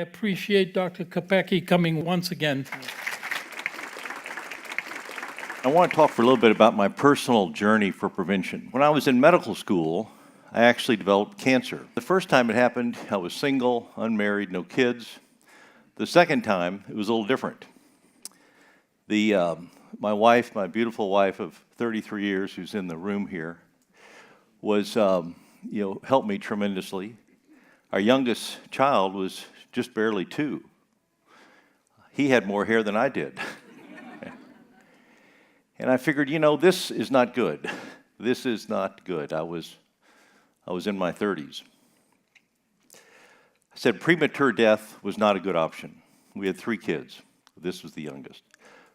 appreciate Dr. Kopecky coming once again. I want to talk for a little bit about my personal journey for prevention. When I was in medical school, I actually developed cancer. The first time it happened, I was single, unmarried, no kids. The second time, it was a little different. My wife, my beautiful wife of 33 years, who's in the room here, was, helped me tremendously. Our youngest child was just barely 2. He had more hair than I did. And I figured, this is not good. This is not good. I was in my 30s. I said premature death was not a good option. We had 3 kids. This was the youngest.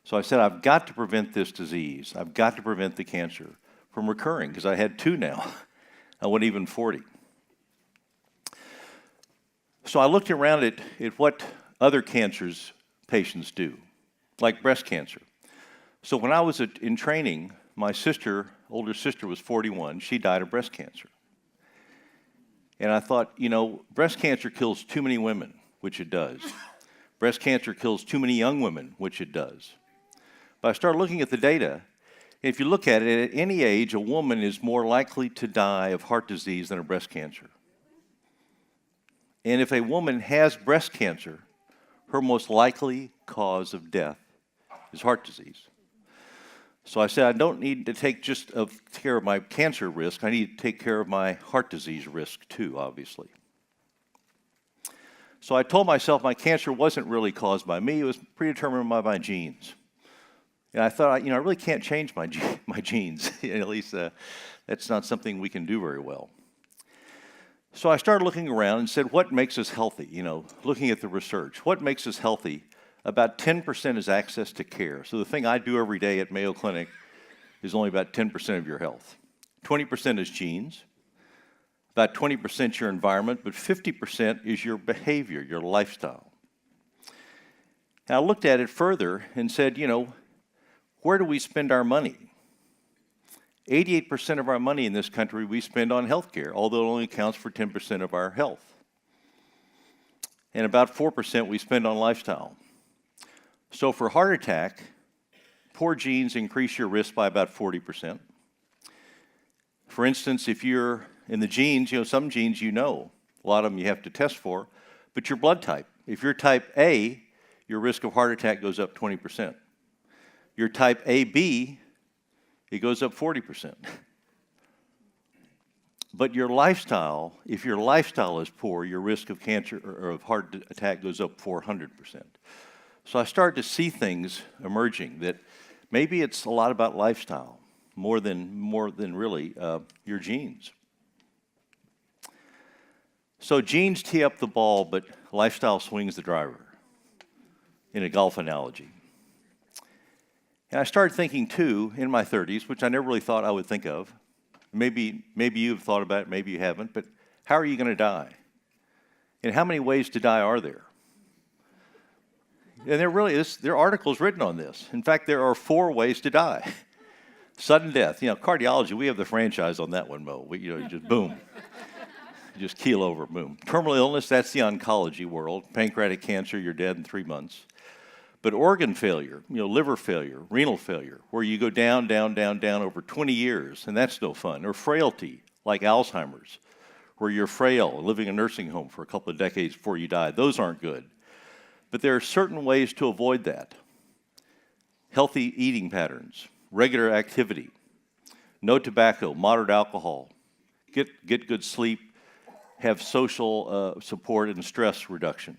So I said, I've got to prevent this disease. I've got to prevent the cancer from recurring, because I had 2 now. I wasn't even 40. So I looked around at what other cancers patients do, like breast cancer. So when I was in training, my older sister was 41. She died of breast cancer. And I thought, breast cancer kills too many women, which it does. Breast cancer kills too many young women, which it does. But I started looking at the data. If you look at it, at any age, a woman is more likely to die of heart disease than of breast cancer. And if a woman has breast cancer, her most likely cause of death is heart disease. So I said, I don't need to take just care of my cancer risk, I need to take care of my heart disease risk too, obviously. So I told myself my cancer wasn't really caused by me, it was predetermined by my genes. And I thought, I really can't change my genes. At least that's not something we can do very well. So I started looking around and said, what makes us healthy? Looking at the research, what makes us healthy? About 10% is access to care. So the thing I do every day at Mayo Clinic is only about 10% of your health. 20% is genes, about 20% your environment, but 50% is your behavior, your lifestyle. And I looked at it further and said, where do we spend our money? 88% of our money in this country we spend on health care, although it only accounts for 10% of our health. And about 4% we spend on lifestyle. So for heart attack, poor genes increase your risk by about 40%. For instance, if you're in the genes, some genes a lot of them you have to test for, but your blood type. If you're type A, your risk of heart attack goes up 20%. You're type AB, it goes up 40%. But your lifestyle, if your lifestyle is poor, your risk of cancer or of heart attack goes up 400%. So I started to see things emerging that maybe it's a lot about lifestyle, more than really your genes. So genes tee up the ball, but lifestyle swings the driver, in a golf analogy. And I started thinking too, in my 30s, which I never really thought I would think of. Maybe you've thought about it, maybe you haven't, but how are you going to die? And how many ways to die are there? And there are articles written on this. In fact, there are 4 ways to die. Sudden death. Cardiology, we have the franchise on that one, Mo. You just boom. You just keel over, boom. Terminal illness, that's the oncology world. Pancreatic cancer, you're dead in 3 months. But organ failure, liver failure, renal failure, where you go down, down, down, down over 20 years, and that's no fun. Or frailty, like Alzheimer's, where you're frail, living in a nursing home for a couple of decades before you die. Those aren't good. But there are certain ways to avoid that. Healthy eating patterns, regular activity, no tobacco, moderate alcohol, get good sleep, have social support and stress reduction.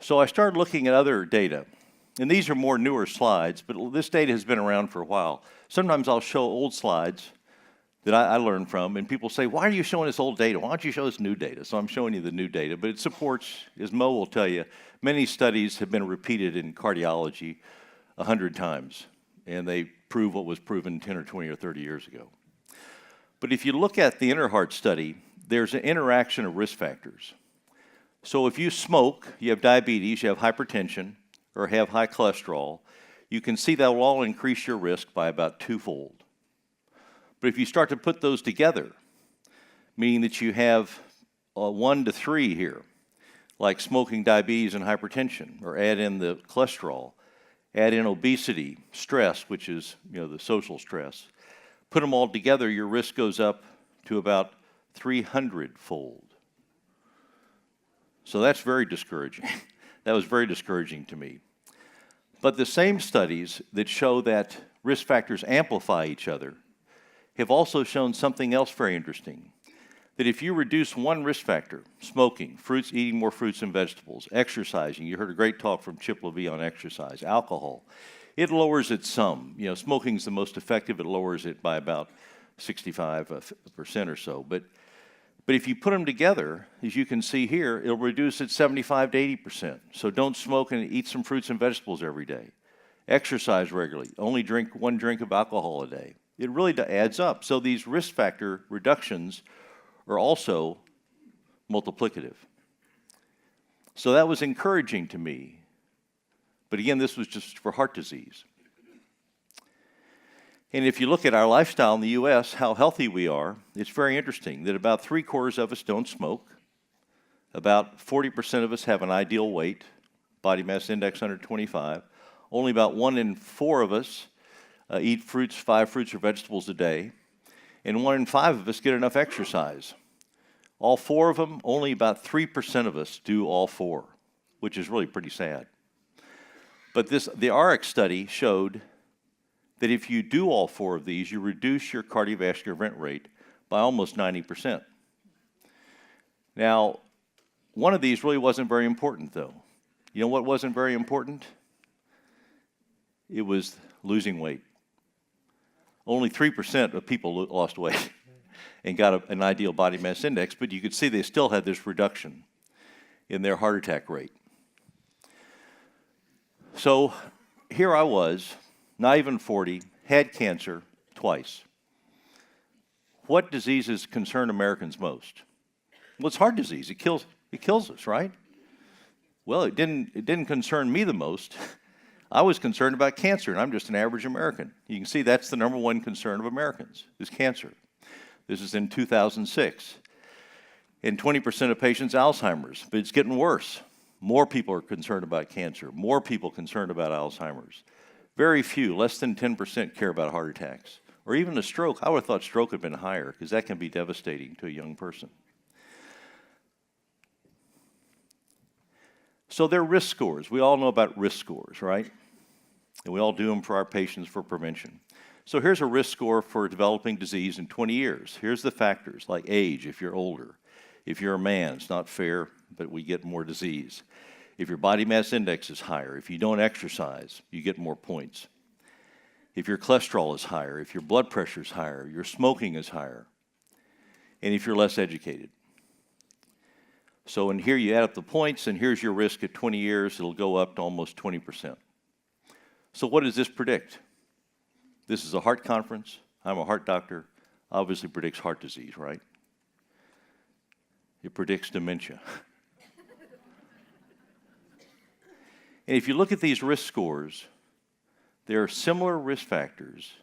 So I started looking at other data, and these are more newer slides, but this data has been around for a while. Sometimes I'll show old slides that I learned from, and people say, why are you showing us old data? Why don't you show us new data? So I'm showing you the new data, but it supports, as Mo will tell you, many studies have been repeated in cardiology 100 times, and they prove what was proven 10 or 20 or 30 years ago. But if you look at the InterHeart study, there's an interaction of risk factors. So if you smoke, you have diabetes, you have hypertension, or have high cholesterol, you can see that will all increase your risk by about 2-fold. But if you start to put those together, meaning that you have 1 to 3 here, like smoking, diabetes, and hypertension, or add in the cholesterol, add in obesity, stress, which is the social stress. Put them all together, your risk goes up to about 300-fold. So that's very discouraging. That was very discouraging to me. But the same studies that show that risk factors amplify each other have also shown something else very interesting. That if you reduce one risk factor, smoking, eating more fruits and vegetables, exercising, you heard a great talk from Chip Levy on exercise, alcohol, it lowers it some. Smoking is the most effective. It lowers it by about 65% or so. But if you put them together, as you can see here, it'll reduce it 75 to 80%. So don't smoke and eat some fruits and vegetables every day. Exercise regularly. Only drink 1 drink of alcohol a day. It really adds up. So these risk factor reductions are also multiplicative. So that was encouraging to me. But again, this was just for heart disease. And if you look at our lifestyle in the U.S., how healthy we are, it's very interesting that about 3/4 of us don't smoke. About 40% of us have an ideal weight, body mass index under 25. Only about 1 in 4 of us eat 5 fruits or vegetables a day. And 1 in 5 of us get enough exercise. All 4 of them, only about 3% of us do all 4, which is really pretty sad. But the RX study showed that if you do all 4 of these, you reduce your cardiovascular event rate by almost 90%. Now, one of these really wasn't very important, though. You know what wasn't very important? It was losing weight. Only 3% of people lost weight and got an ideal body mass index, but you could see they still had this reduction in their heart attack rate. So here I was, not even 40, had cancer twice. What diseases concern Americans most? Well, it's heart disease. It kills us, right? Well, it didn't concern me the most. I was concerned about cancer, and I'm just an average American. You can see that's the number one concern of Americans, is cancer. This is in 2006. In 20% of patients, Alzheimer's, but it's getting worse. More people are concerned about cancer, more people concerned about Alzheimer's. Very few, less than 10% care about heart attacks, or even a stroke. I would have thought stroke had been higher, because that can be devastating to a young person. So there are risk scores. We all know about risk scores, right? And we all do them for our patients for prevention. So here's a risk score for developing disease in 20 years. Here's the factors, like age, if you're older. If you're a man, it's not fair, but we get more disease. If your body mass index is higher, if you don't exercise, you get more points. If your cholesterol is higher, if your blood pressure is higher, your smoking is higher, and if you're less educated. So in here you add up the points, and here's your risk at 20 years. It'll go up to almost 20%. So what does this predict? This is a heart conference. I'm a heart doctor. Obviously predicts heart disease, right? It predicts dementia. And if you look at these risk scores, there are similar risk factors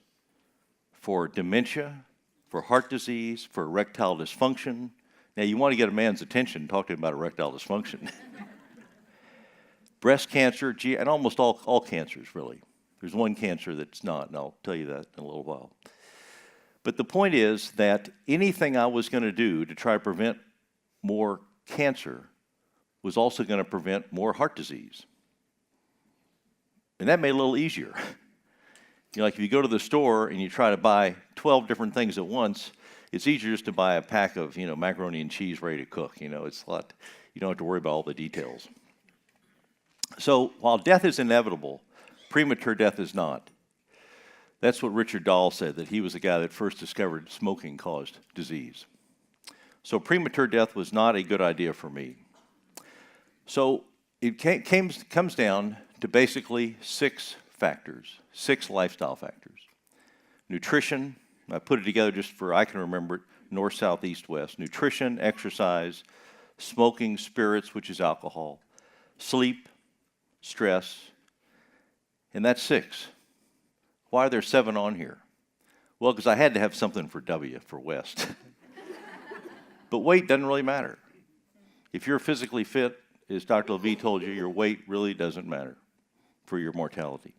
for dementia, for heart disease, for erectile dysfunction. Now, you want to get a man's attention, talk to him about erectile dysfunction. Breast cancer, and almost all cancers, really. There's one cancer that's not, and I'll tell you that in a little while. But the point is that anything I was going to do to try to prevent more cancer was also going to prevent more heart disease. And that made it a little easier. Like if you go to the store and you try to buy 12 different things at once, it's easier just to buy a pack of, macaroni and cheese ready to cook. It's a lot, you don't have to worry about all the details. So while death is inevitable, premature death is not. That's what Richard Dahl said, that he was the guy that first discovered smoking caused disease. So premature death was not a good idea for me. So it comes down to basically 6 factors, 6 lifestyle factors. Nutrition, I put it together just for I can remember it, north, south, east, west. Nutrition, exercise, smoking, spirits, which is alcohol, sleep, stress, and that's 6. Why are there 7 on here? Well, because I had to have something for W, for West. But weight doesn't really matter. If you're physically fit, as Dr. Levy told you, your weight really doesn't matter for your mortality.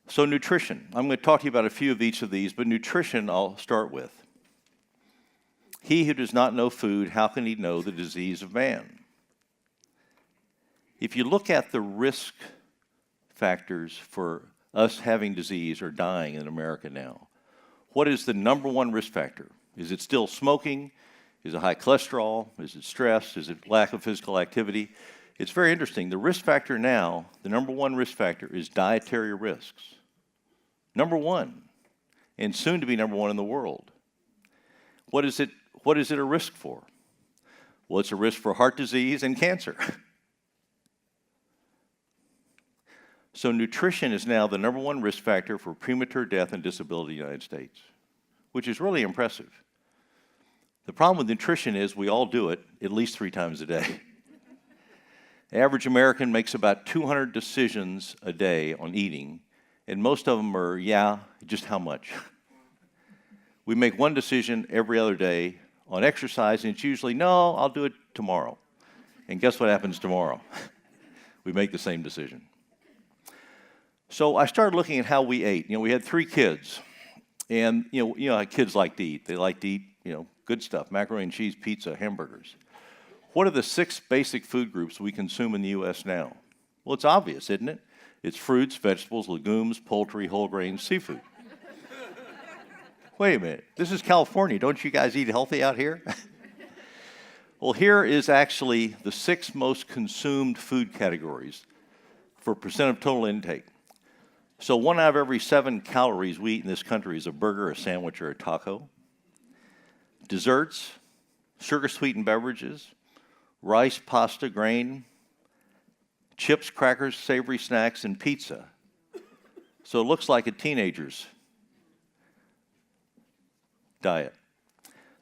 So nutrition. I'm going to talk to you about a few of each of these, but nutrition I'll start with. He who does not know food, how can he know the disease of man? If you look at the risk factors for us having disease or dying in America now, what is the number one risk factor? Is it still smoking? Is it high cholesterol? Is it stress? Is it lack of physical activity? It's very interesting. The risk factor now, the number one risk factor is dietary risks. Number one, and soon to be number one in the world. What is it a risk for? Well, it's a risk for heart disease and cancer. So nutrition is now the number one risk factor for premature death and disability in the United States, which is really impressive. The problem with nutrition is we all do it at least 3 times a day. The average American makes about 200 decisions a day on eating, and most of them are, just how much. We make one decision every other day on exercise, and it's usually, no, I'll do it tomorrow. And guess what happens tomorrow? We make the same decision. So I started looking at how we ate. We had 3 kids, and you know how kids like to eat. They like to eat, good stuff: macaroni and cheese, pizza, hamburgers. What are the 6 basic food groups we consume in the U.S. now? Well, it's obvious, isn't it? It's fruits, vegetables, legumes, poultry, whole grains, seafood. Wait a minute, this is California. Don't you guys eat healthy out here? Well, here is actually the 6 most consumed food categories for percent of total intake. So 1 out of every 7 calories we eat in this country is a burger, a sandwich, or a taco. Desserts, sugar-sweetened beverages, rice, pasta, grain, chips, crackers, savory snacks, and pizza. So it looks like a teenager's diet.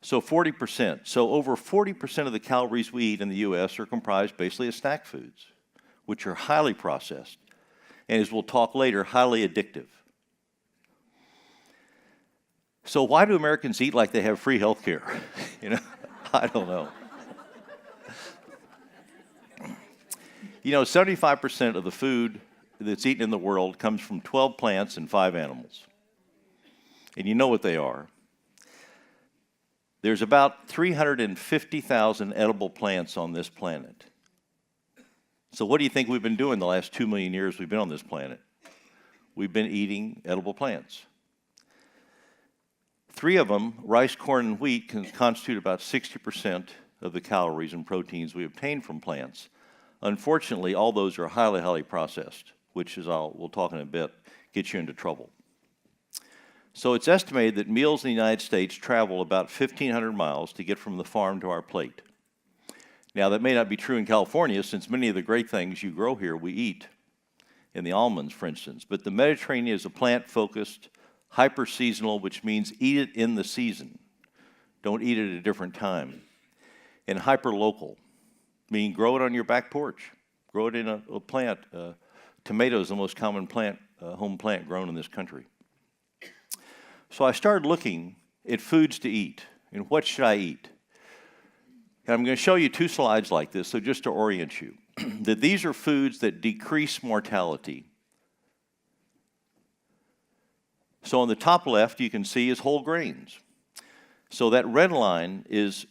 So 40%. So over 40% of the calories we eat in the U.S. are comprised basically of snack foods, which are highly processed, and as we'll talk later, highly addictive. So why do Americans eat like they have free health care? I don't know. 75% of the food that's eaten in the world comes from 12 plants and 5 animals. And you know what they are. There's about 350,000 edible plants on this planet. So what do you think we've been doing the last 2 million years we've been on this planet? We've been eating edible plants. 3 of them, rice, corn, and wheat, can constitute about 60% of the calories and proteins we obtain from plants. Unfortunately, all those are highly, highly processed, which, as we'll talk in a bit, gets you into trouble. So it's estimated that meals in the United States travel about 1,500 miles to get from the farm to our plate. Now, that may not be true in California, since many of the great things you grow here we eat, in the almonds, for instance. But the Mediterranean is a plant-focused, hyper-seasonal, which means eat it in the season. Don't eat it at a different time. And hyper-local, meaning grow it on your back porch. Grow it in a plant. Tomato is the most common plant, home plant grown in this country. So I started looking at foods to eat, and what should I eat? And I'm going to show you 2 slides like this, so just to orient you, that these are foods that decrease mortality. So on the top left, you can see is whole grains. So that red line is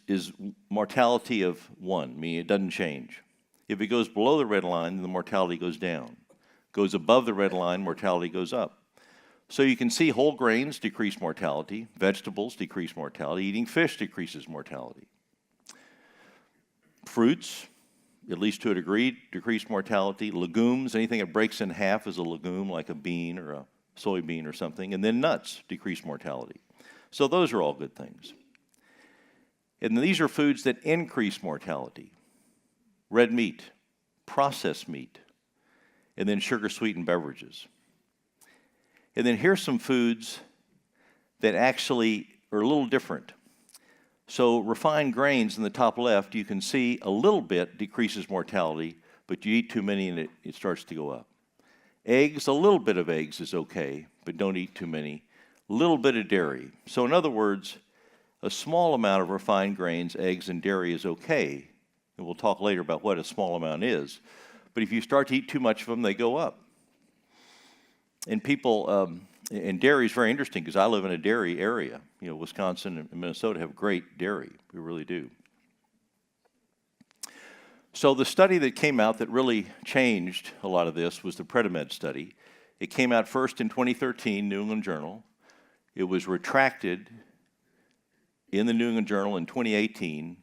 mortality of 1, meaning it doesn't change. If it goes below the red line, then the mortality goes down. Goes above the red line, mortality goes up. So you can see whole grains decrease mortality, vegetables decrease mortality, eating fish decreases mortality. Fruits, at least to a degree, decrease mortality. Legumes, anything that breaks in half is a legume, like a bean or a soybean or something. And then nuts decrease mortality. So those are all good things. And these are foods that increase mortality. Red meat, processed meat, and then sugar-sweetened beverages. And then here's some foods that actually are a little different. So refined grains in the top left, you can see a little bit decreases mortality, but you eat too many and it starts to go up. Eggs, a little bit of eggs is okay, but don't eat too many. A little bit of dairy. So in other words, A small amount of refined grains, eggs, and dairy is okay. And we'll talk later about what a small amount is. But if you start to eat too much of them, they go up. And people, and dairy is very interesting because I live in a dairy area. You know, Wisconsin and Minnesota have great dairy. We really do. So the study that came out that really changed a lot of this was the Predimed study. It came out first in 2013, New England Journal. It was retracted in the New England Journal in 2018.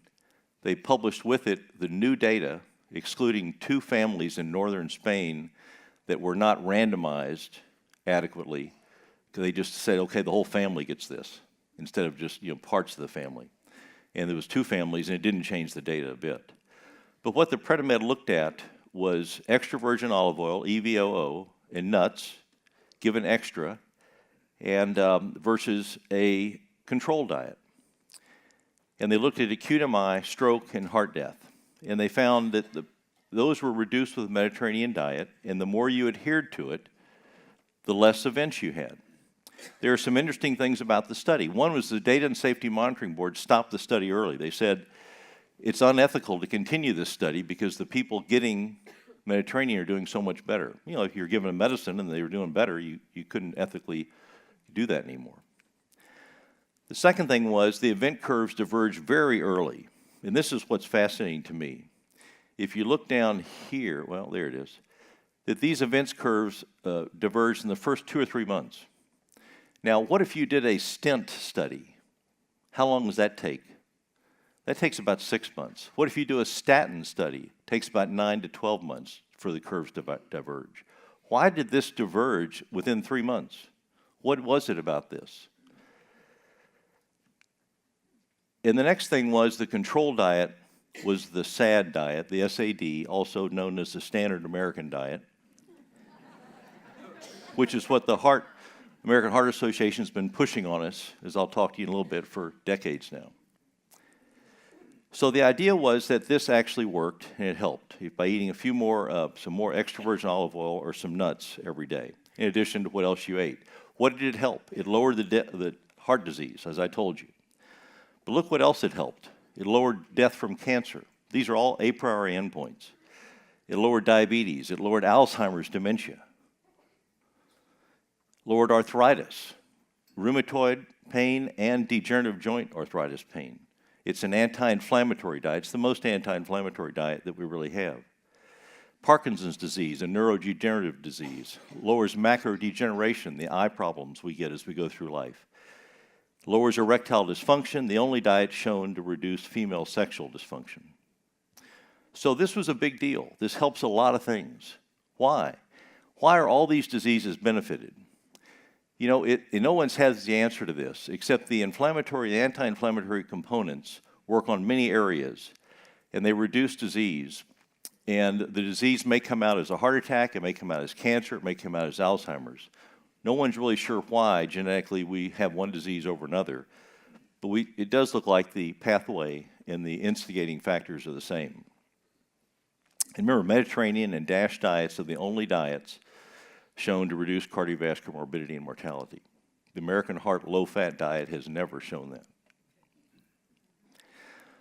They published with it the new data, excluding 2 families in northern Spain that were not randomized adequately. They just said, okay, the whole family gets this, instead of just parts of the family. And there was 2 families, and it didn't change the data a bit. But what the Predimed looked at was extra virgin olive oil, EVOO, and nuts, given extra, and versus a control diet. And they looked at acute MI, stroke, and heart death. And they found that those were reduced with the Mediterranean diet, and the more you adhered to it, the less events you had. There are some interesting things about the study. One was the Data and Safety Monitoring Board stopped the study early. They said, it's unethical to continue this study because the people getting Mediterranean are doing so much better. You know, if you're given a medicine and they were doing better, you couldn't ethically do that anymore. The second thing was the event curves diverged very early. And this is what's fascinating to me. If you look down here, well, there it is, that these events curves diverged in the first 2 or 3 months. Now, what if you did a stent study? How long does that take? That takes about 6 months. What if you do a statin study? It takes about 9 to 12 months for the curves to diverge. Why did this diverge within 3 months? What was it about this? And the next thing was the control diet was the SAD diet, the SAD, also known as the Standard American Diet, which is what the American Heart Association has been pushing on us, as I'll talk to you in a little bit, for decades now. So the idea was that this actually worked, and it helped by eating a few more, some more extra virgin olive oil or some nuts every day, in addition to what else you ate. What did it help? It lowered the heart disease, as I told you. But look what else it helped. It lowered death from cancer. These are all a priori endpoints. It lowered diabetes. It lowered Alzheimer's dementia. Lowered arthritis, rheumatoid pain, and degenerative joint arthritis pain. It's an anti-inflammatory diet. It's the most anti-inflammatory diet that we really have. Parkinson's disease, a neurodegenerative disease, lowers macular degeneration, the eye problems we get as we go through life. Lowers erectile dysfunction, the only diet shown to reduce female sexual dysfunction. So this was a big deal. This helps a lot of things. Why? Why are all these diseases benefited? You know, no one has the answer to this, except the anti-inflammatory components work on many areas, and they reduce disease. And the disease may come out as a heart attack, it may come out as cancer, it may come out as Alzheimer's. No one's really sure why genetically we have one disease over another, but it does look like the pathway and the instigating factors are the same. And remember, Mediterranean and DASH diets are the only diets shown to reduce cardiovascular morbidity and mortality. The American Heart low-fat diet has never shown that.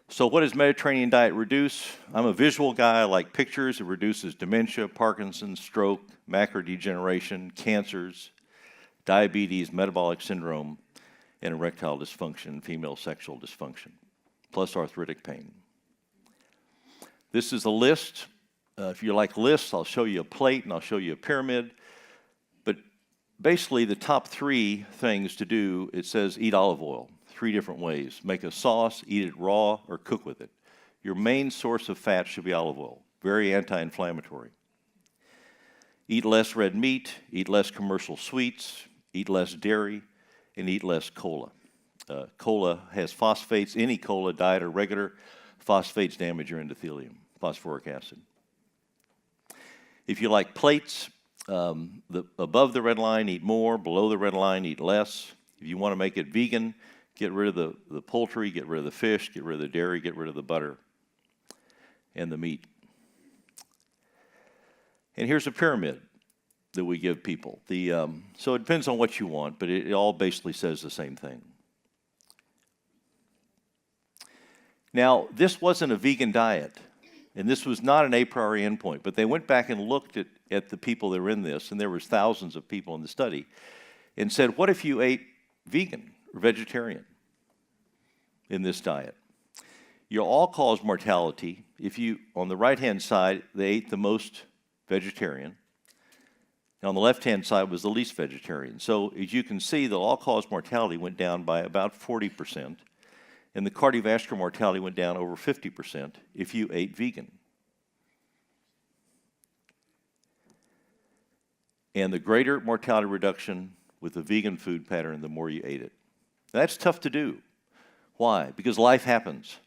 So what does Mediterranean diet reduce? I'm a visual guy. I like pictures. It reduces dementia, Parkinson's, stroke, macular degeneration, cancers, diabetes, metabolic syndrome, and erectile dysfunction, female sexual dysfunction, plus arthritic pain. This is a list. If you like lists, I'll show you a plate and I'll show you a pyramid. But basically, the top 3 things to do, it says eat olive oil, 3 different ways. Make a sauce, eat it raw, or cook with it. Your main source of fat should be olive oil, very anti-inflammatory. Eat less red meat, eat less commercial sweets, eat less dairy, and eat less cola. Cola has phosphates. Any cola, diet or regular, phosphates damage your endothelium, phosphoric acid. If you like plates, above the red line, eat more. Below the red line, eat less. If you want to make it vegan, get rid of the poultry, get rid of the fish, get rid of the dairy, get rid of the butter and the meat. And here's a pyramid that we give people. So it depends on what you want, but it all basically says the same thing. Now, this wasn't a vegan diet, and this was not an a priori endpoint, but they went back and looked at the people that were in this, and there was thousands of people in the study, and said, what if you ate vegan or vegetarian in this diet? Your all-cause mortality, if you, on the right-hand side, they ate the most vegetarian, and on the left-hand side was the least vegetarian. So as you can see, the all-cause mortality went down by about 40%, and the cardiovascular mortality went down over 50% if you ate vegan. And the greater mortality reduction with the vegan food pattern, the more you ate it. Now, that's tough to do. Why? Because life happens.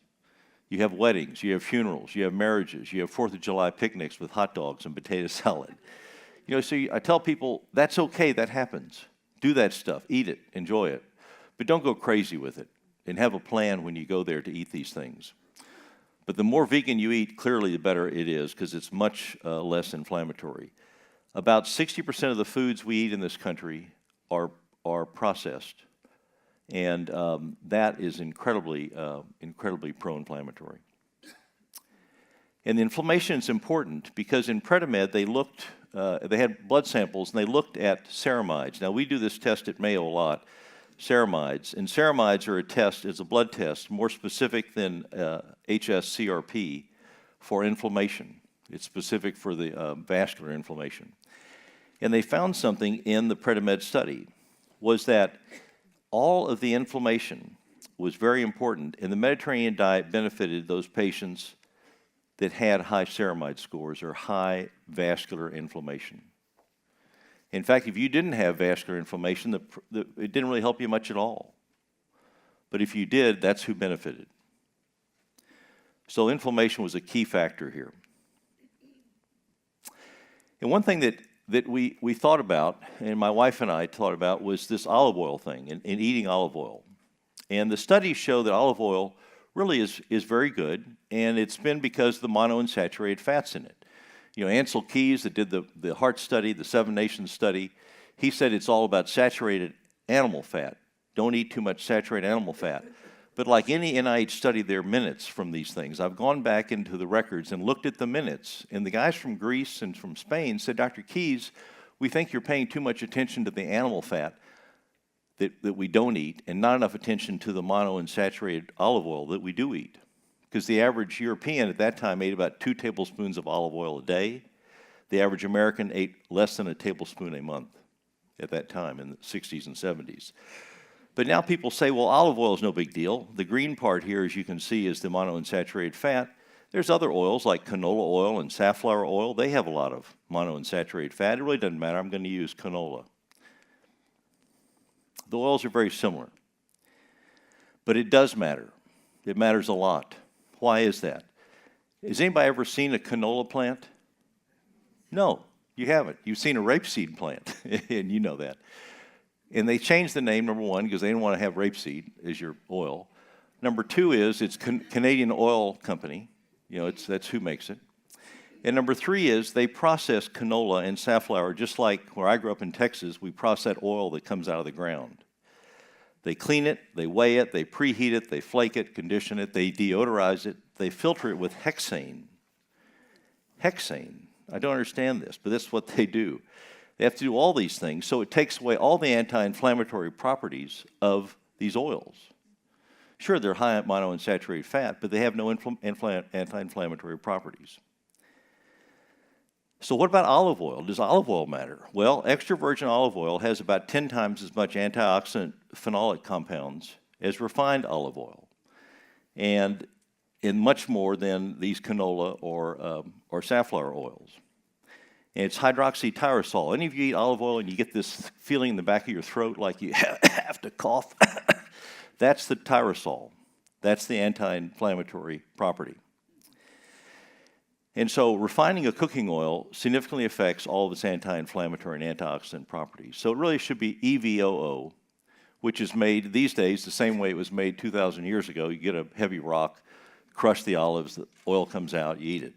You have weddings, you have funerals, you have marriages, you have 4th of July picnics with hot dogs and potato salad. You know, so I tell people, that's okay, that happens. Do that stuff, eat it, enjoy it. But don't go crazy with it, and have a plan when you go there to eat these things. But the more vegan you eat, clearly the better it is, because it's much less inflammatory. About 60% of the foods we eat in this country are processed, and that is incredibly pro-inflammatory. And the inflammation is important because in Predimed they had blood samples and they looked at ceramides. Now we do this test at Mayo a lot, ceramides, and ceramides are it's a blood test more specific than HSCRP for inflammation. It's specific for the vascular inflammation. And they found something in the Predimed study, was that all of the inflammation was very important, and the Mediterranean diet benefited those patients that had high ceramide scores or high vascular inflammation. In fact, if you didn't have vascular inflammation, it didn't really help you much at all. But if you did, that's who benefited. So inflammation was a key factor here. And one thing that we thought about, and my wife and I thought about, was this olive oil thing and eating olive oil. And the studies show that olive oil really is very good, and it's been because of the monounsaturated fats in it. You know, Ansel Keys, that did the heart study, the 7 Nations study, he said it's all about saturated animal fat. Don't eat too much saturated animal fat. But like any NIH study, there are minutes from these things. I've gone back into the records and looked at the minutes, and the guys from Greece and from Spain said, Dr. Keys, we think you're paying too much attention to the animal fat that we don't eat, and not enough attention to the monounsaturated olive oil that we do eat. Because the average European at that time ate about 2 tablespoons of olive oil a day. The average American ate less than a tablespoon a month at that time in the 60s and 70s. But now people say, well, olive oil is no big deal. The green part here, as you can see, is the monounsaturated fat. There's other oils like canola oil and safflower oil. They have a lot of monounsaturated fat. It really doesn't matter. I'm going to use canola. The oils are very similar. But it does matter. It matters a lot. Why is that? Has anybody ever seen a canola plant? No, you haven't. You've seen a rapeseed plant, and you know that. And they changed the name, number one, because they didn't want to have rapeseed as your oil. Number two is it's Canadian Oil Company. You know, that's who makes it. And number three is they process canola and safflower just like where I grew up in Texas, we process oil that comes out of the ground. They clean it, they weigh it, they preheat it, they flake it, condition it, they deodorize it, they filter it with hexane. Hexane. I don't understand this, but that's what they do. They have to do all these things, so it takes away all the anti-inflammatory properties of these oils. Sure, they're high in monounsaturated fat, but they have no anti-inflammatory properties. So what about olive oil? Does olive oil matter? Well, extra virgin olive oil has about 10 times as much antioxidant phenolic compounds as refined olive oil, and in much more than these canola or safflower oils. And it's hydroxytyrosol. Any of you eat olive oil and you get this feeling in the back of your throat like you have to cough? That's the tyrosol. That's the anti-inflammatory property. And so refining a cooking oil significantly affects all of its anti-inflammatory and antioxidant properties. So it really should be EVOO, which is made these days the same way it was made 2,000 years ago. You get a heavy rock, crush the olives, the oil comes out, you eat it.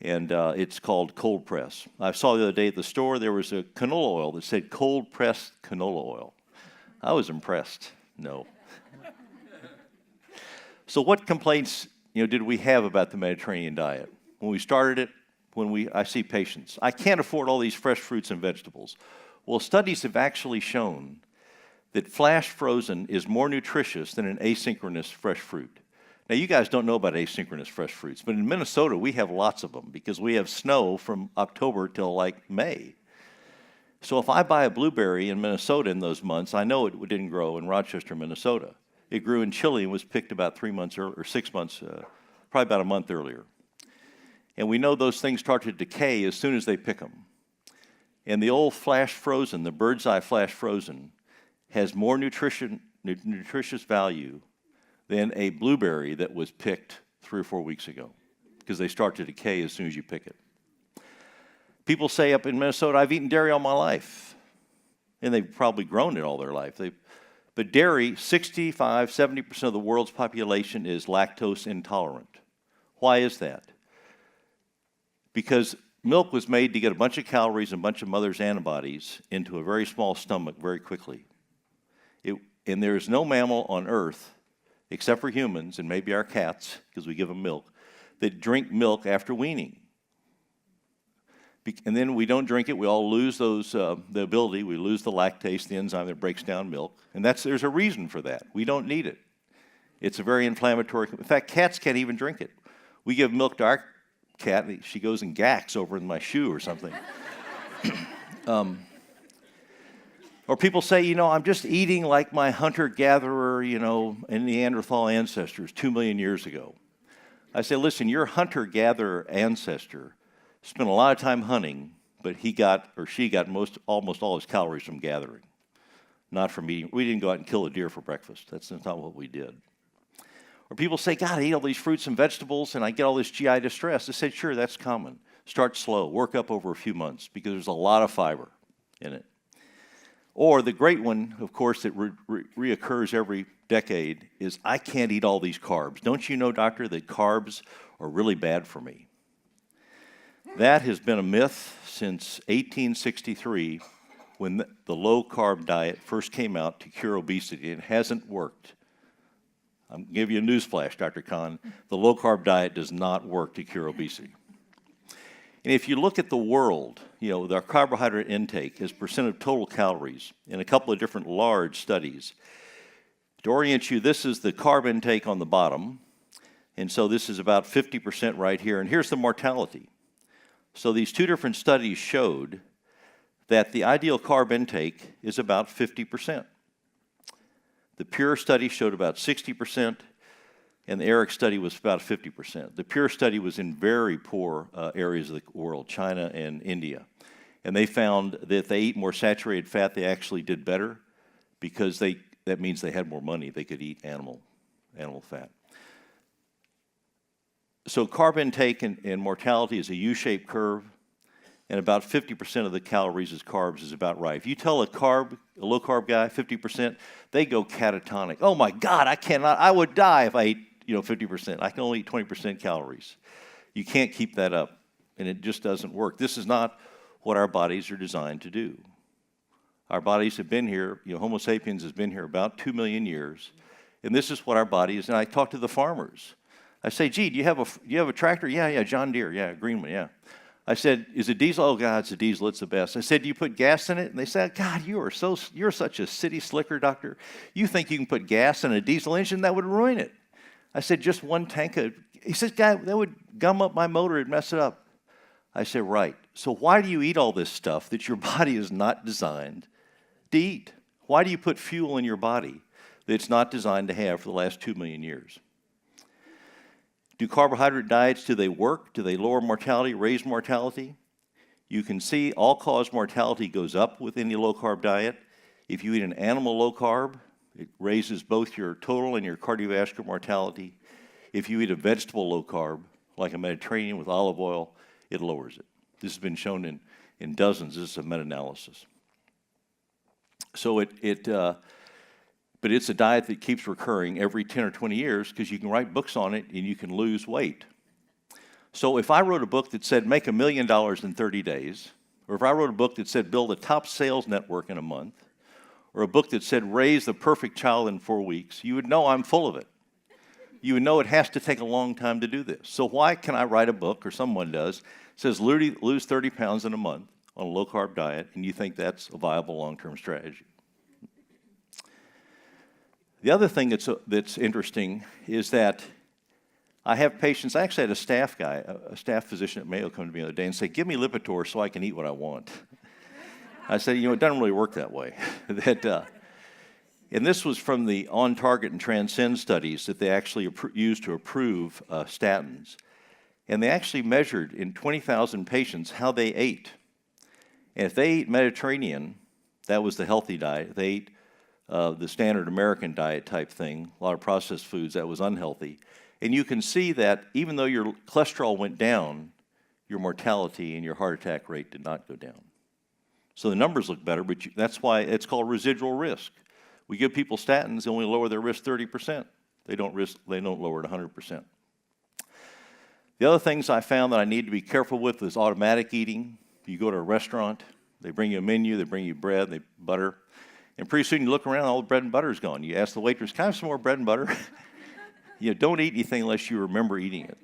And it's called cold press. I saw the other day at the store there was a canola oil that said cold pressed canola oil. I was impressed. No. So what complaints did we have about the Mediterranean diet? When we started it, I see patients, I can't afford all these fresh fruits and vegetables. Well, studies have actually shown that flash frozen is more nutritious than an asynchronous fresh fruit. Now, you guys don't know about asynchronous fresh fruits, but in Minnesota, we have lots of them because we have snow from October till like May. So if I buy a blueberry in Minnesota in those months, I know it didn't grow in Rochester, Minnesota. It grew in Chile and was picked about 3 months or 6 months, probably about a month earlier. And we know those things start to decay as soon as they pick them. And the old flash frozen, the bird's eye flash frozen, has more nutritious value than a blueberry that was picked 3 or 4 weeks ago, because they start to decay as soon as you pick it. People say up in Minnesota, I've eaten dairy all my life. And they've probably grown it all their life. But dairy, 65-70% of the world's population is lactose intolerant. Why is that? Because milk was made to get a bunch of calories and a bunch of mother's antibodies into a very small stomach very quickly. And there is no mammal on Earth, except for humans and maybe our cats, because we give them milk, that drink milk after weaning. And then we don't drink it. We all lose the ability. We lose the lactase, the enzyme that breaks down milk. And there's a reason for that. We don't need it. It's a very inflammatory. In fact, cats can't even drink it. We give milk to our cat, she goes and gacks over in my shoe or something. Or people say, I'm just eating like my hunter-gatherer, and Neanderthal ancestors 2 million years ago. I say, listen, your hunter-gatherer ancestor spent a lot of time hunting, but he got almost all his calories from gathering, not from eating. We didn't go out and kill a deer for breakfast. That's not what we did. Or people say, God, I eat all these fruits and vegetables and I get all this GI distress. I said, sure, that's common. Start slow, work up over a few months because there's a lot of fiber in it. Or the great one, of course, that reoccurs every decade is, I can't eat all these carbs. Don't you know, doctor, that carbs are really bad for me? That has been a myth since 1863 when the low-carb diet first came out to cure obesity. It hasn't worked. I'm going to give you a newsflash, Dr. Kahn. The low-carb diet does not work to cure obesity. And if you look at the world, our carbohydrate intake as percent of total calories in a couple of different large studies, to orient you, this is the carb intake on the bottom. And so this is about 50% right here. And here's the mortality. So these two different studies showed that the ideal carb intake is about 50%. The Pure study showed about 60%, and the ERIC study was about 50%. The Pure study was in very poor areas of the world, China and India. And they found that if they eat more saturated fat, they actually did better because that means they had more money. They could eat animal fat. So carb intake and mortality is a U-shaped curve, and about 50% of the calories as carbs is about right. If you tell a low-carb guy 50%, they go catatonic. Oh my God, I would die if I ate 50%. I can only eat 20% calories. You can't keep that up, and it just doesn't work. This is not what our bodies are designed to do. Our bodies have been here, Homo sapiens has been here about 2 million years, and this is what our body is. And I talk to the farmers. I say, gee, do you have a tractor? Yeah, John Deere, yeah, green one, yeah. I said, is it diesel? Oh, God, it's a diesel, it's the best. I said, do you put gas in it? And they said, God, you're such a city slicker, doctor. You think you can put gas in a diesel engine? That would ruin it. I said, just one tank of, he says, God, that would gum up my motor, it'd mess it up. I said, right. So why do you eat all this stuff that your body is not designed to eat? Why do you put fuel in your body that it's not designed to have for the last 2 million years? Do carbohydrate diets, do they work? Do they lower mortality, raise mortality? You can see all-cause mortality goes up with any low-carb diet. If you eat an animal low-carb, it raises both your total and your cardiovascular mortality. If you eat a vegetable low-carb, like a Mediterranean with olive oil, it lowers it. This has been shown in dozens. This is a meta-analysis. So but it's a diet that keeps recurring every 10 or 20 years because you can write books on it and you can lose weight. So if I wrote a book that said make $1 million in 30 days, or if I wrote a book that said build a top sales network in a month, or a book that said raise the perfect child in 4 weeks, you would know I'm full of it. you would know it has to take a long time to do this. So why can I write a book, or someone does, says lose 30 pounds in a month on a low-carb diet, and you think that's a viable long-term strategy? The other thing that's interesting is that I have patients. I actually had a staff physician at Mayo come to me the other day and say, give me Lipitor so I can eat what I want. I said, it doesn't really work that way. And this was from the On-Target and Transcend studies that they actually used to approve statins. And they actually measured in 20,000 patients how they ate. And if they ate Mediterranean, that was the healthy diet. If they ate the standard American diet type thing, a lot of processed foods, that was unhealthy. And you can see that even though your cholesterol went down, your mortality and your heart attack rate did not go down. So the numbers look better, but that's why it's called residual risk. We give people statins, they only lower their risk 30%. They don't lower it 100%. The other things I found that I need to be careful with is automatic eating. You go to a restaurant, they bring you a menu, they bring you bread, butter, and pretty soon you look around, all the bread and butter is gone. You ask the waitress, can I have some more bread and butter? Don't eat anything unless you remember eating it.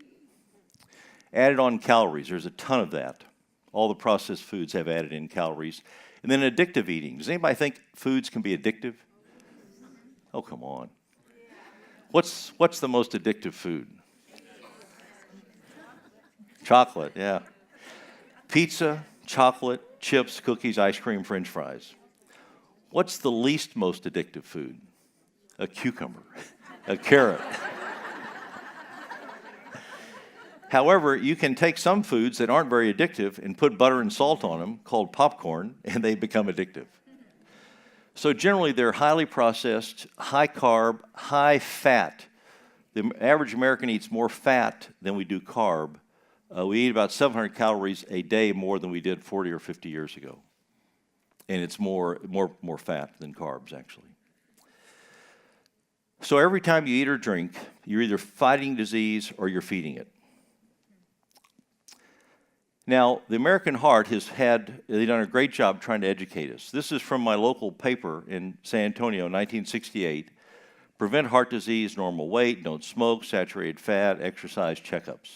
Added on calories, there's a ton of that. All the processed foods have added in calories. And then addictive eating. Does anybody think foods can be addictive? Oh, come on. What's the most addictive food? Chocolate, yeah. Pizza, chocolate, chips, cookies, ice cream, French fries. What's the least most addictive food? A cucumber, a carrot. However, you can take some foods that aren't very addictive and put butter and salt on them, called popcorn, and they become addictive. So generally, they're highly processed, high carb, high fat. The average American eats more fat than we do carb. We eat about 700 calories a day more than we did 40 or 50 years ago. And it's more fat than carbs, actually. So every time you eat or drink, you're either fighting disease or you're feeding it. Now, the American Heart they've done a great job trying to educate us. This is from my local paper in San Antonio, 1968. Prevent heart disease, normal weight, don't smoke, saturated fat, exercise checkups.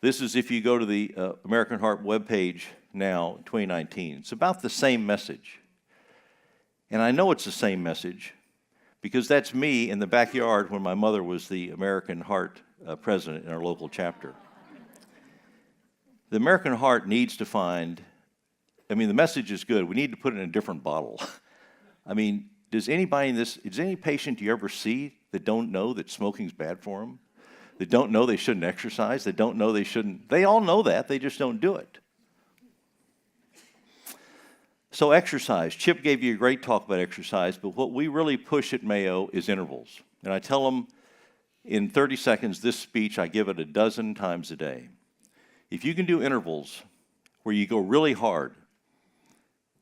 This is if you go to the American Heart webpage now, 2019. It's about the same message. And I know it's the same message because that's me in the backyard when my mother was the American Heart president in our local chapter. The American Heart needs to find, the message is good. We need to put it in a different bottle. Does any patient you ever see that don't know that smoking's bad for them? That don't know they shouldn't exercise? That don't know they all know that, they just don't do it. So exercise. Chip gave you a great talk about exercise, but what we really push at Mayo is intervals. And I tell them in 30 seconds, this speech, I give it a dozen times a day. If you can do intervals where you go really hard,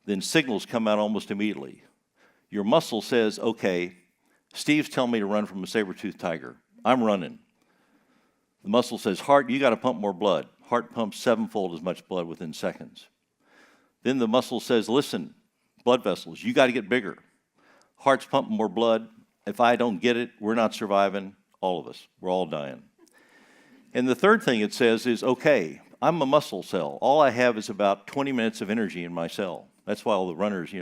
then signals come out almost immediately. Your muscle says, okay, Steve's telling me to run from a saber-toothed tiger. I'm running. The muscle says, heart, you got to pump more blood. Heart pumps 7-fold as much blood within seconds. Then the muscle says, listen, blood vessels, you got to get bigger. Heart's pumping more blood. If I don't get it, we're not surviving, all of us. We're all dying. And the third thing it says is, okay, I'm a muscle cell. All I have is about 20 minutes of energy in my cell. That's why all the runners,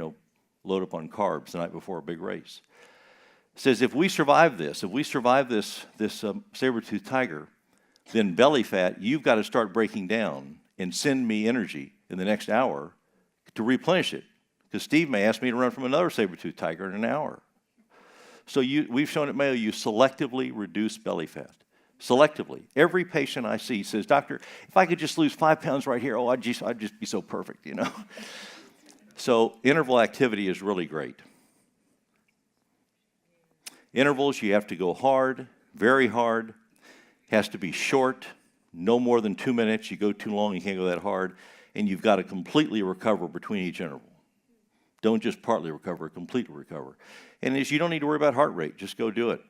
load up on carbs the night before a big race. It says if we survive this saber-toothed tiger, then belly fat, you've got to start breaking down and send me energy in the next hour to replenish it. Because Steve may ask me to run from another saber-toothed tiger in an hour. So we've shown at Mayo you selectively reduce belly fat. Selectively. Every patient I see says, doctor, if I could just lose 5 pounds right here, I'd just be so perfect, So interval activity is really great. Intervals, you have to go hard, very hard. Has to be short, no more than 2 minutes. You go too long, you can't go that hard. And you've got to completely recover between each interval. Don't just partly recover, completely recover. And you don't need to worry about heart rate. Just go do it.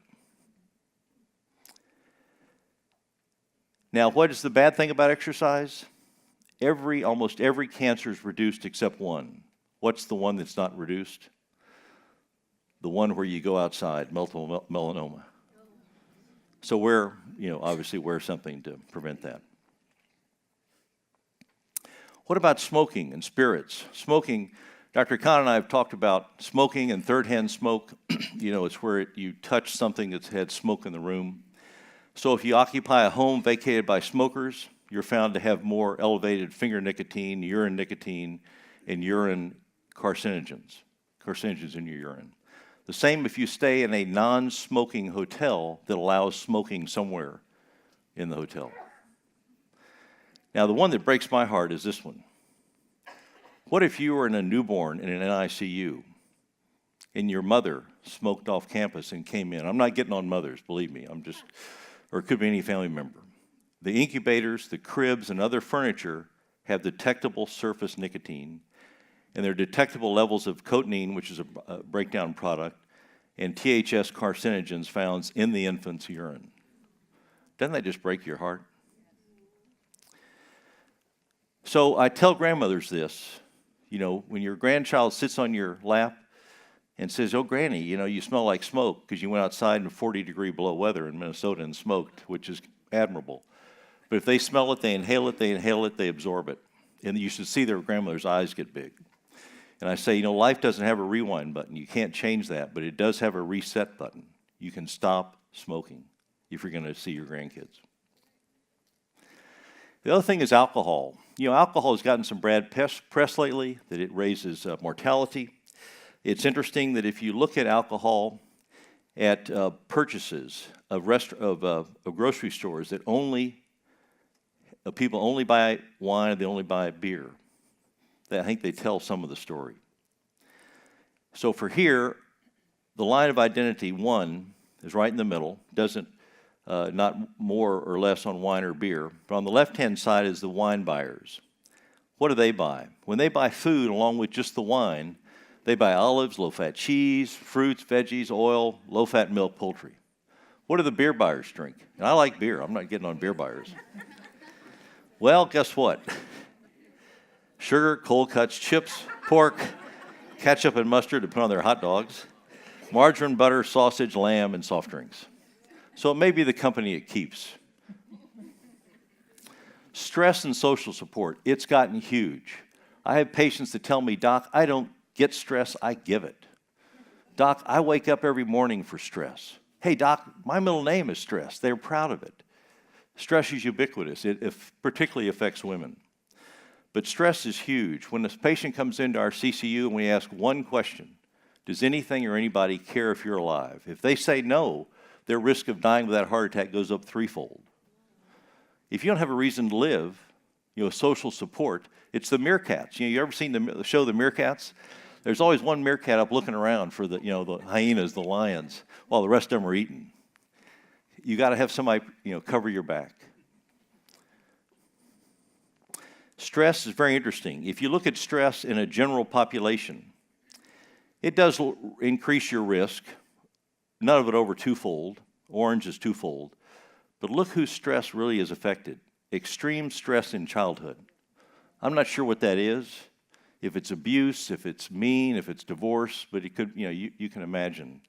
Now, what is the bad thing about exercise? Almost every cancer is reduced except one. What's the one that's not reduced? The one where you go outside, multiple melanoma. So obviously wear something to prevent that. What about smoking and spirits? Smoking, Dr. Khan and I have talked about smoking and third-hand smoke. It's where you touch something that's had smoke in the room. So if you occupy a home vacated by smokers, you're found to have more elevated finger nicotine, urine nicotine, and urine carcinogens in your urine. The same if you stay in a non-smoking hotel that allows smoking somewhere in the hotel. Now, the one that breaks my heart is this one. What if you were in a newborn in an NICU and your mother smoked off campus and came in? I'm not getting on mothers, believe me. Or it could be any family member. The incubators, the cribs, and other furniture have detectable surface nicotine, and there are detectable levels of cotinine, which is a breakdown product, and THS carcinogens found in the infant's urine. Doesn't that just break your heart? So I tell grandmothers this, when your grandchild sits on your lap and says, "Oh, Granny, you smell like smoke because you went outside in 40-degree below weather in Minnesota and smoked," which is admirable. But if they smell it, they inhale it, they absorb it. And you should see their grandmother's eyes get big. And I say, life doesn't have a rewind button. You can't change that, but it does have a reset button. You can stop smoking if you're going to see your grandkids. The other thing is alcohol. Alcohol has gotten some bad press lately, that it raises mortality. It's interesting that if you look at alcohol at purchases of grocery stores, that people only buy wine, they only buy beer. I think they tell some of the story. So for here, the line of identity, 1, is right in the middle, not more or less on wine or beer. But on the left-hand side is the wine buyers. What do they buy? When they buy food along with just the wine, they buy olives, low-fat cheese, fruits, veggies, oil, low-fat milk, poultry. What do the beer buyers drink? And I like beer. I'm not getting on beer buyers. Well, guess what? Sugar, cold cuts, chips, pork, ketchup and mustard to put on their hot dogs, margarine, butter, sausage, lamb, and soft drinks. So it may be the company it keeps. Stress and social support, it's gotten huge. I have patients that tell me, "Doc, I don't get stress, I give it. Doc, I wake up every morning for stress. Hey, Doc, my middle name is stress." They're proud of it. Stress is ubiquitous. It particularly affects women. But stress is huge. When a patient comes into our CCU and we ask one question, does anything or anybody care if you're alive? If they say no, their risk of dying with that heart attack goes up threefold. If you don't have a reason to live, social support, it's the meerkats. You ever seen the show The Meerkats? There's always one meerkat up looking around for the hyenas, the lions, while the rest of them are eating. You got to have somebody, cover your back. Stress is very interesting. If you look at stress in a general population, it does increase your risk. None of it over twofold. Orange is twofold. But look who stress really is affected. Extreme stress in childhood. I'm not sure what that is. If it's abuse, if it's mean, if it's divorce, but it could, you can imagine.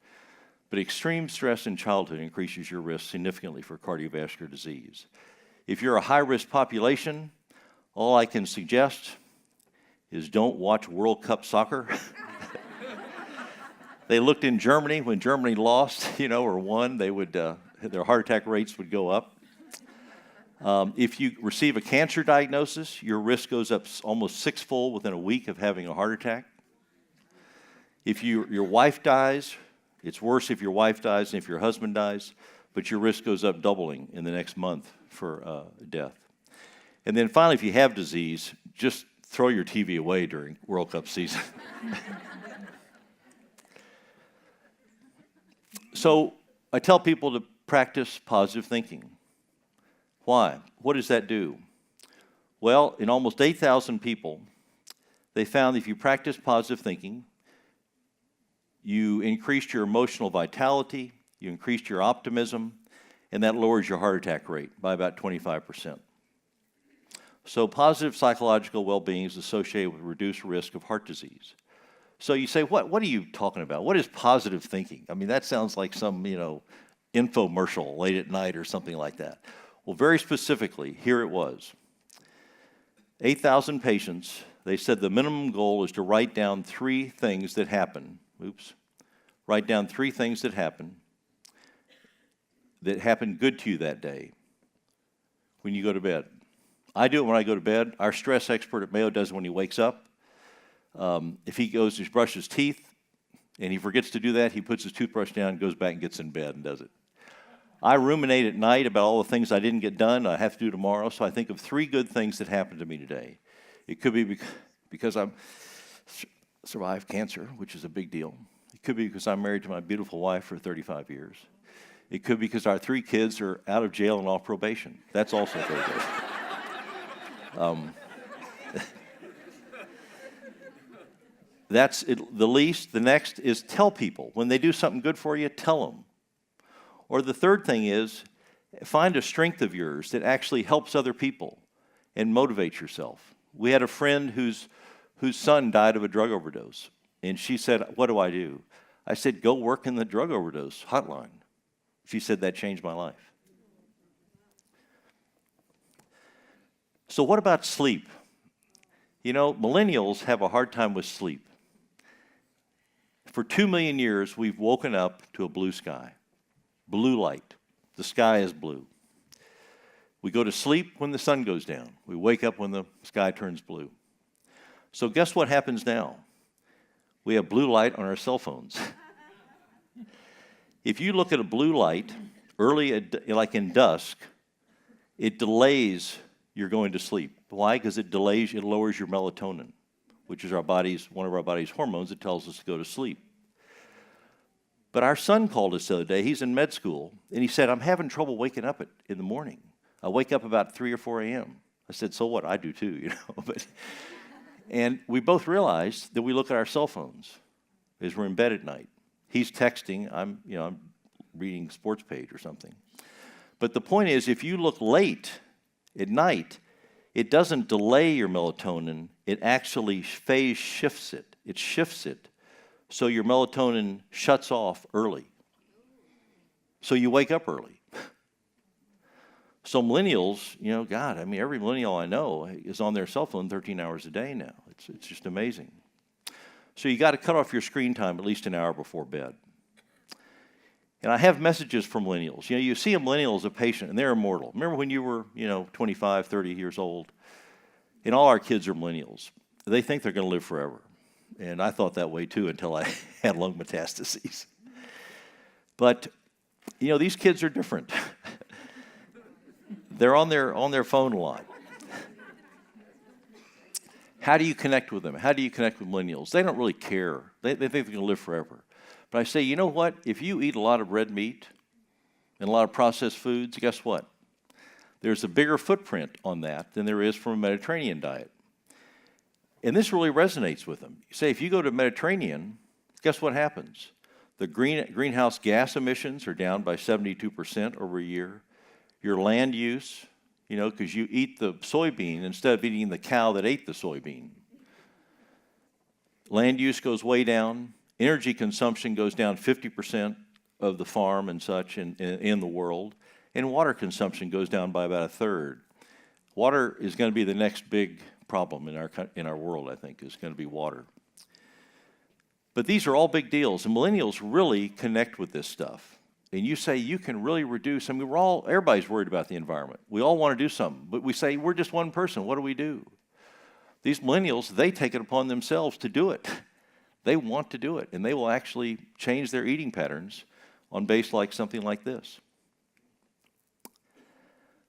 But extreme stress in childhood increases your risk significantly for cardiovascular disease. If you're a high-risk population, all I can suggest is don't watch World Cup soccer. They looked in Germany. When Germany lost, or won, their heart attack rates would go up. If you receive a cancer diagnosis, your risk goes up almost sixfold within a week of having a heart attack. If your wife dies, it's worse if your wife dies than if your husband dies, but your risk goes up doubling in the next month for death. And then finally, if you have disease, just throw your TV away during World Cup season. So I tell people to practice positive thinking. Why? What does that do? Well, in almost 8,000 people, they found that if you practice positive thinking, you increased your emotional vitality, you increased your optimism, and that lowers your heart attack rate by about 25%. So positive psychological well-being is associated with reduced risk of heart disease. So you say, what are you talking about? What is positive thinking? I mean, that sounds like some, infomercial late at night or something like that. Well, very specifically, here it was. 8,000 patients, they said the minimum goal is to write down 3 things that happen. Write down 3 things that happened good to you that day when you go to bed. I do it when I go to bed. Our stress expert at Mayo does it when he wakes up. If he goes to brush his teeth and he forgets to do that, he puts his toothbrush down, goes back and gets in bed and does it. I ruminate at night about all the things I didn't get done, I have to do tomorrow, so I think of 3 good things that happened to me today. It could be because I survived cancer, which is a big deal. It could be because I'm married to my beautiful wife for 35 years. It could be because our 3 kids are out of jail and off probation. That's also very good. That's it, the least. The next is tell people. When they do something good for you, tell them. Or the third thing is find a strength of yours that actually helps other people and motivates yourself. We had a friend whose son died of a drug overdose, and she said, "What do I do?" I said, "Go work in the drug overdose hotline." She said, "That changed my life." So what about sleep? You know, millennials have a hard time with sleep. For 2 million years, we've woken up to a blue sky, blue light. The sky is blue. We go to sleep when the sun goes down. We wake up when the sky turns blue. So guess what happens now? We have blue light on our cell phones. If you look at a blue light like in dusk, it delays your going to sleep. Why? Because it lowers your melatonin, which is one of our body's hormones that tells us to go to sleep. But our son called us the other day. He's in med school, and he said, "I'm having trouble waking up in the morning. I wake up about 3 or 4 a.m. I said, "So what? I do too, you know." And we both realized that we look at our cell phones as we're in bed at night. He's texting. I'm reading sports page or something. But the point is, if you look late at night, it doesn't delay your melatonin. It actually phase shifts it. It shifts it. So your melatonin shuts off early. So you wake up early. So millennials, every millennial I know is on their cell phone 13 hours a day now. It's just amazing. So you got to cut off your screen time at least an hour before bed. And I have messages for millennials. You see a millennial as a patient, and they're immortal. Remember when you were, 25, 30 years old? And all our kids are millennials. They think they're going to live forever. And I thought that way, too, until I had lung metastases. But, these kids are different. They're on their phone a lot. How do you connect with them? How do you connect with millennials? They don't really care. They think they're going to live forever. But I say, you know what? If you eat a lot of red meat and a lot of processed foods, guess what? There's a bigger footprint on that than there is from a Mediterranean diet. And this really resonates with them. You say, if you go to Mediterranean, guess what happens? The greenhouse gas emissions are down by 72% over a year. Your land use, because you eat the soybean instead of eating the cow that ate the soybean. Land use goes way down. Energy consumption goes down 50% of the farm and such in the world. And water consumption goes down by about a third. Water is going to be the next big problem in our world, I think, is going to be water. But these are all big deals, and millennials really connect with this stuff. And you say you can really reduce, everybody's worried about the environment. We all want to do something, but we say we're just one person. What do we do? These millennials, they take it upon themselves to do it. They want to do it, and they will actually change their eating patterns on something like this.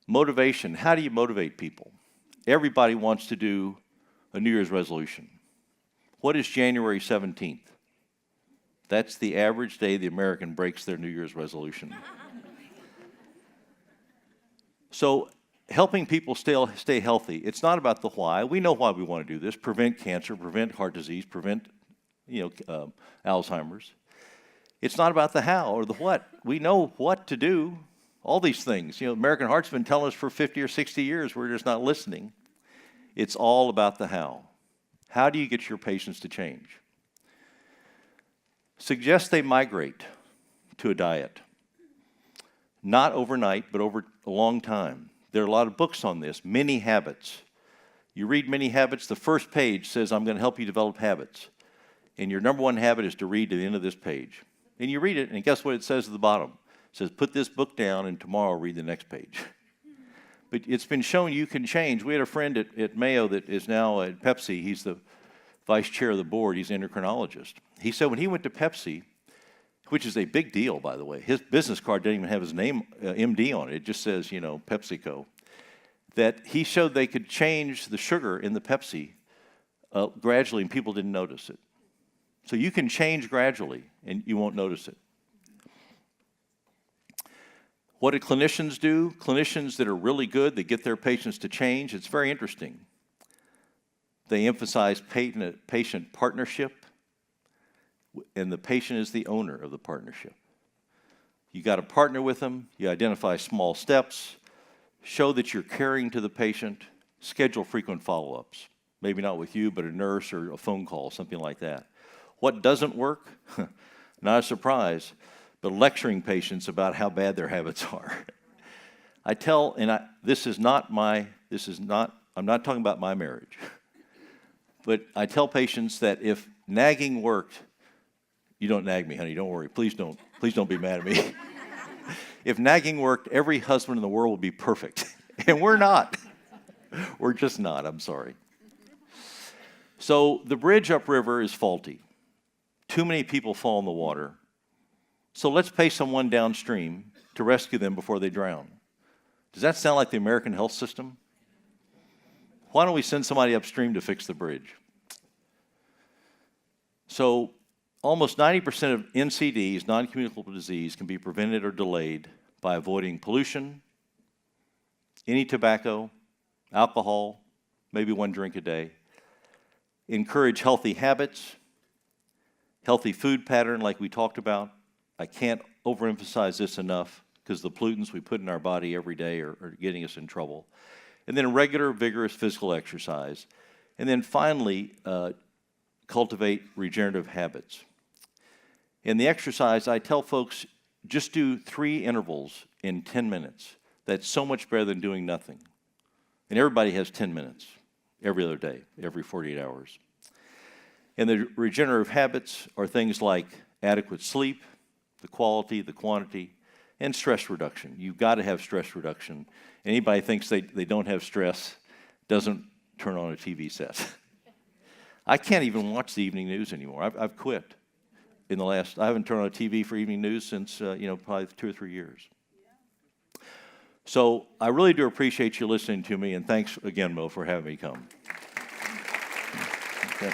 Motivation. How do you motivate people? Everybody wants to do a New Year's resolution. What is January 17th? That's the average day the American breaks their New Year's resolution. So helping people stay healthy, it's not about the why. We know why we want to do this. Prevent cancer, prevent heart disease, prevent Alzheimer's. It's not about the how or the what. We know what to do. All these things. American Heart's been telling us for 50 or 60 years. We're just not listening. It's all about the how. How do you get your patients to change? Suggest they migrate to a diet. not overnight, but over a long time. There are a lot of books on this, Many Habits. You read Many Habits, the first page says, I'm going to help you develop habits. And your number one habit is to read to the end of this page. And you read it, and guess what it says at the bottom? It says, put this book down, and tomorrow read the next page. But it's been shown you can change. We had a friend at Mayo that is now at Pepsi. He's the vice chair of the board. He's an endocrinologist. He said when he went to Pepsi, which is a big deal, by the way, his business card doesn't even have his name, MD, on it. It just says, PepsiCo. That he showed they could change the sugar in the Pepsi gradually, and people didn't notice it. So you can change gradually, and you won't notice it. What do clinicians do? Clinicians that are really good, they get their patients to change. It's very interesting. They emphasize patient partnership, and the patient is the owner of the partnership. You got to partner with them. You identify small steps. Show that you're caring to the patient. Schedule frequent follow-ups. Maybe not with you, but a nurse or a phone call, something like that. What doesn't work? Not a surprise, but lecturing patients about how bad their habits are. I'm not talking about my marriage, but I tell patients that if nagging worked, you don't nag me, honey, don't worry, please don't be mad at me. If nagging worked, every husband in the world would be perfect, and we're not. We're just not, I'm sorry. So the bridge upriver is faulty. Too many people fall in the water. So let's pay someone downstream to rescue them before they drown. Does that sound like the American health system? Why don't we send somebody upstream to fix the bridge? So almost 90% of NCDs, non-communicable disease, can be prevented or delayed by avoiding pollution, any tobacco, alcohol, maybe one drink a day. Encourage healthy habits, healthy food pattern like we talked about. I can't overemphasize this enough because the pollutants we put in our body every day are getting us in trouble. And then regular, vigorous physical exercise. And then finally, cultivate regenerative habits. In the exercise, I tell folks, just do 3 intervals in 10 minutes. That's so much better than doing nothing. And everybody has 10 minutes every other day, every 48 hours. And the regenerative habits are things like adequate sleep, the quality, the quantity, and stress reduction. You've got to have stress reduction. Anybody thinks they don't have stress doesn't turn on a TV set. I can't even watch the evening news anymore. I've quit. I haven't turned on a TV for evening news since, probably 2 or 3 years. So I really do appreciate you listening to me, and thanks again, Mo, for having me come. Okay.